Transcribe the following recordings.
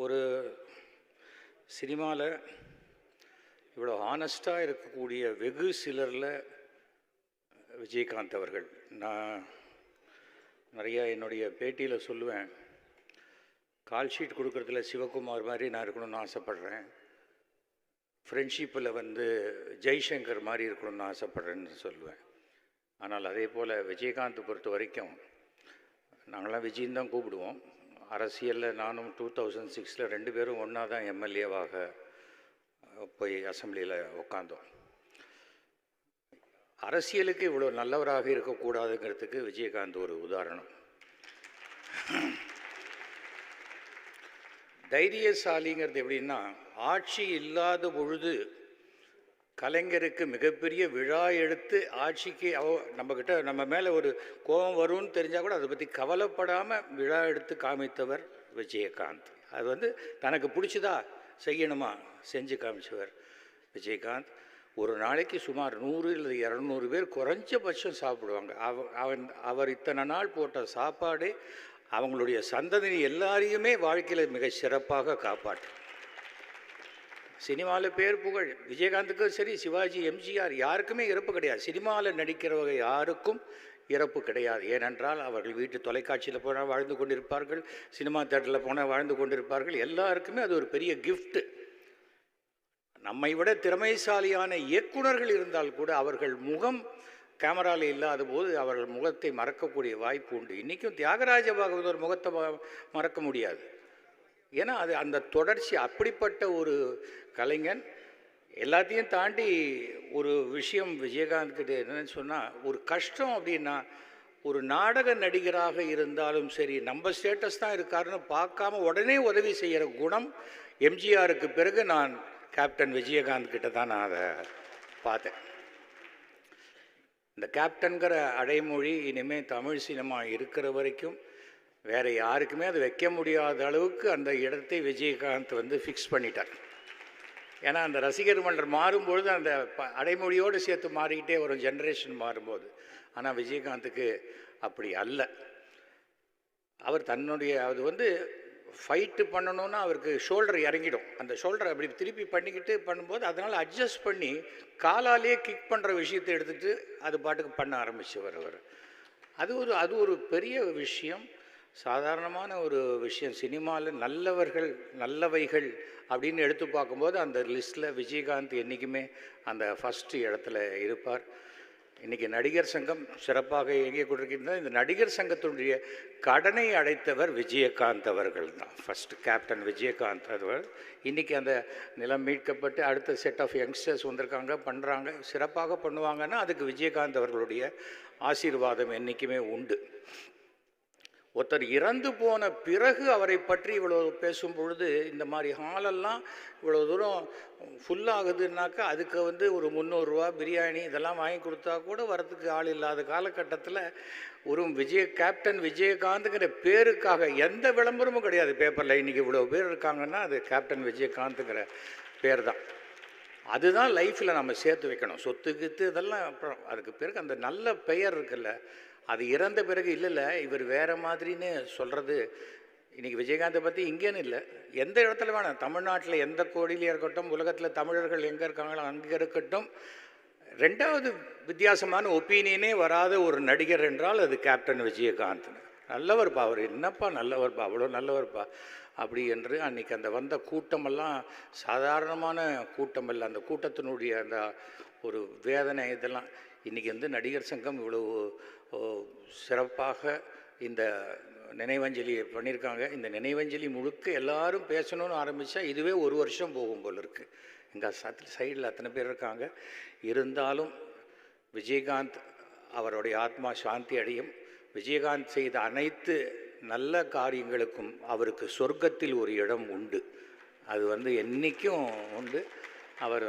ஒரு சினிமாவில் இவ்வளோ ஹானஸ்ட்டாக இருக்கக்கூடிய வெகு சிலரில் விஜயகாந்த் அவர்கள். நான் நிறையா என்னுடைய பேட்டியில் சொல்லுவேன், கால் ஷீட் கொடுக்குறதுல சிவகுமார் மாதிரி நான் இருக்கணும்னு ஆசைப்பட்றேன், ஃப்ரெண்ட்ஷிப்பில் ஜெய்சங்கர் மாதிரி இருக்கணும்னு ஆசைப்பட்றேன்னு சொல்லுவேன். ஆனால் அதே போல் விஜயகாந்த் பொறுத்த வரைக்கும் நாங்களாம் விஜயின்னு தான் கூப்பிடுவோம். அரசியலில் நானும் 2006 2 பேரும் ஒன்றா தான் எம்எல்ஏவாக போய் அசம்பிளியில் உட்காந்தோம். அரசியலுக்கு இவ்வளோ நல்லவராக இருக்கக்கூடாதுங்கிறதுக்கு விஜயகாந்த் ஒரு உதாரணம். தைரியசாலிங்கிறது எப்படின்னா, ஆட்சி இல்லாத பொழுது கலைஞருக்கு மிகப்பெரிய விழா எடுத்து ஆட்சிக்கு நம்ம மேலே ஒரு கோபம் வரும்னு தெரிஞ்சால் கூட அதை பற்றி கவலைப்படாமல் விழா எடுத்து காமித்தவர் விஜயகாந்த். அது தனக்கு பிடிச்சதா செய்யணுமா செஞ்சு காமிச்சவர் விஜயகாந்த். ஒரு நாளைக்கு சுமார் 100 இல்லை 200 பேர் குறைஞ்சபட்சம் சாப்பிடுவாங்க. அவர் இத்தனை நாள் போட்ட சாப்பாடு அவங்களுடைய சந்ததி எல்லாரையுமே வாழ்க்கையில் மிக சிறப்பாக காப்பாற்று. சினிமாவில் பேர் புகழ் விஜயகாந்துக்கும் சரி, சிவாஜி, எம்ஜிஆர் யாருக்குமே இறப்பு கிடையாது. சினிமாவில் நடிக்கிறவங்க யாருக்கும் இறப்பு கிடையாது. ஏனென்றால் அவர்கள் வீட்டு தொலைக்காட்சியில் போனால் வாழ்ந்து கொண்டிருப்பார்கள், சினிமா தேட்டரில் போனால் வாழ்ந்து கொண்டிருப்பார்கள். எல்லாருக்குமே அது ஒரு பெரிய கிஃப்ட்டு. நம்மை விட திறமைசாலியான இயக்குனர்கள் இருந்தால் கூட அவர்கள் முகம் கேமராவில் இல்லாத போது அவர்கள் முகத்தை மறக்கக்கூடிய வாய்ப்பு உண்டு. இன்றைக்கும் தியாகராஜ பாகவதர் முகத்தை மறக்க முடியாது. ஏன்னா அது அந்த தொடர்ச்சி. அப்படிப்பட்ட ஒரு கலைஞன். எல்லாத்தையும் தாண்டி ஒரு விஷயம் விஜயகாந்த் கிட்ட என்னன்னு சொன்னால், ஒரு கஷ்டம் அப்படின்னா, ஒரு நாடக நடிகராக இருந்தாலும் சரி, நம்ம ஸ்டேட்டஸ் தான் இருக்காருன்னு பார்க்காம உடனே உதவி செய்கிற குணம் எம்ஜிஆருக்கு பிறகு நான் கேப்டன் விஜயகாந்த் கிட்ட தான் நான் அதை பார்த்தேன். இந்த கேப்டன்கிற அடைமொழி இனிமேல் தமிழ் சினிமா இருக்கிற வரைக்கும் வேறு யாருக்குமே அது வைக்க முடியாத அளவுக்கு அந்த இடத்தை விஜயகாந்த் ஃபிக்ஸ் பண்ணிட்டார். ஏன்னா அந்த ரசிகர் மன்றம் மாறும்பொழுது அந்த அடைமொழியோடு சேர்த்து மாறிக்கிட்டே வரும், ஜென்ரேஷன் மாறும்போது. ஆனால் விஜயகாந்துக்கு அப்படி அல்ல. அவர் தன்னுடைய அது ஃபைட்டு பண்ணணுன்னா அவருக்கு ஷோல்டர் இறங்கிடும். அந்த ஷோல்டரை அப்படி திருப்பி பண்ணிக்கிட்டு பண்ணும்போது அதனால் அட்ஜஸ்ட் பண்ணி காலாலேயே கிக் பண்ணுற விஷயத்தை எடுத்துகிட்டு அது பாட்டுக்கு பண்ண ஆரம்பிச்சவர் அவர். அது ஒரு பெரிய விஷயம், சாதாரணமான ஒரு விஷயம். சினிமாவில் நல்லவர்கள் நல்லவைகள் அப்படின்னு எடுத்து பார்க்கும்போது அந்த லிஸ்ட்டில் விஜயகாந்த் என்றைக்குமே அந்த ஃபஸ்ட்டு இடத்துல இருப்பார். இன்றைக்கி நடிகர் சங்கம் சிறப்பாக இயங்கிக் கொண்டிருக்கின்றன. இந்த நடிகர் சங்கத்தினுடைய கடனை அடைத்தவர் விஜயகாந்த் அவர்கள் தான். ஃபஸ்ட்டு கேப்டன் விஜயகாந்த் அவர். இன்றைக்கி அந்த நிலம் மீட்கப்பட்டு அடுத்த செட் ஆஃப் யங்ஸ்டர்ஸ் வந்திருக்காங்க, பண்ணுறாங்க, சிறப்பாக பண்ணுவாங்கன்னா அதுக்கு விஜயகாந்த் அவர்களுடைய ஆசீர்வாதம் என்றைக்குமே உண்டு. ஒருத்தர் இறந்து போன பிறகு அவரை பற்றி இவ்வளோ பேசும் பொழுது இந்த மாதிரி ஹாலெல்லாம் இவ்வளோ தூரம் ஃபுல்லாகுதுன்னாக்கா அதுக்கு ஒரு 300 ரூபா பிரியாணி இதெல்லாம் வாங்கி கொடுத்தா கூட வரத்துக்கு ஆள் இல்லாத காலகட்டத்தில் ஒரு கேப்டன் விஜயகாந்துங்கிற பேருக்காக எந்த விளம்பரமும் கிடையாது பேப்பரில். இன்றைக்கி இவ்வளோ பேர் இருக்காங்கன்னா அது கேப்டன் விஜயகாந்துங்கிற பேர் தான். அதுதான் லைஃப்பில் நம்ம சேர்த்து வைக்கணும். சொத்து கித்து இதெல்லாம் அப்புறம் அதுக்கு பிறகு அந்த நல்ல பெயர் இருக்குல்ல, அது இறந்த பிறகு இல்லை இவர் வேறு மாதிரின்னு சொல்கிறது. இன்றைக்கி விஜயகாந்தை பற்றி இங்கேன்னு இல்லை, எந்த இடத்துல வேணாம், தமிழ்நாட்டில் எந்த கோடியிலே இருக்கட்டும், உலகத்தில் தமிழர்கள் எங்கே இருக்காங்களோ அங்கே இருக்கட்டும், ரெண்டாவது வித்தியாசமான ஒப்பீனியனே வராத ஒரு நடிகர் என்றால் அது கேப்டன் விஜயகாந்த். நல்லவர்ப்பா அவர், என்னப்பா நல்லவர்ப்பா, அவ்வளோ நல்லவர்ப்பா அப்படி என்று அன்றைக்கி அந்த வந்த கூட்டமெல்லாம் சாதாரணமான கூட்டம் இல்லை. அந்த கூட்டத்தினுடைய அந்த ஒரு வேதனை இதெல்லாம் இன்றைக்கி நடிகர் சங்கம் இவ்வளவு சிறப்பாக இந்த நினைவஞ்சலி பண்ணியிருக்காங்க. இந்த நினைவஞ்சலி முழுக்க எல்லாரும் பேசணும்னு ஆரம்பித்தா இதுவே 1 வருஷம் போகும் போல் இருக்குது. எங்கள் சைடில் அத்தனை பேர் இருக்காங்க. இருந்தாலும் விஜயகாந்த் அவருடைய ஆத்மா சாந்தி அடையும். விஜயகாந்த் செய்த அனைத்து நல்ல காரியங்களுக்கும் அவருக்கு சொர்க்கத்தில் ஒரு இடம் உண்டு. அது என்றைக்கும் உண்டு. அவர்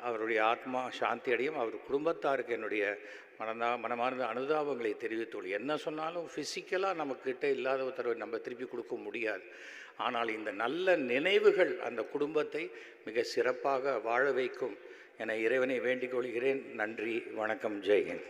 அவருடைய ஆத்மா சாந்தி அடையும். அவர் குடும்பத்தாருக்கு என்னுடைய மனமார்ந்த அனுதாபங்களை தெரிவித்துள்ளது. என்ன சொன்னாலும் ஃபிசிக்கலாக நம்மக்கிட்ட இல்லாத ஒருத்தரை நம்ம திருப்பி கொடுக்க முடியாது. ஆனால் இந்த நல்ல நினைவுகள் அந்த குடும்பத்தை மிக சிறப்பாக வாழ வைக்கும் என இறைவனை வேண்டிக் கொள்கிறேன். நன்றி, வணக்கம், ஜெய்ஹிந்த்.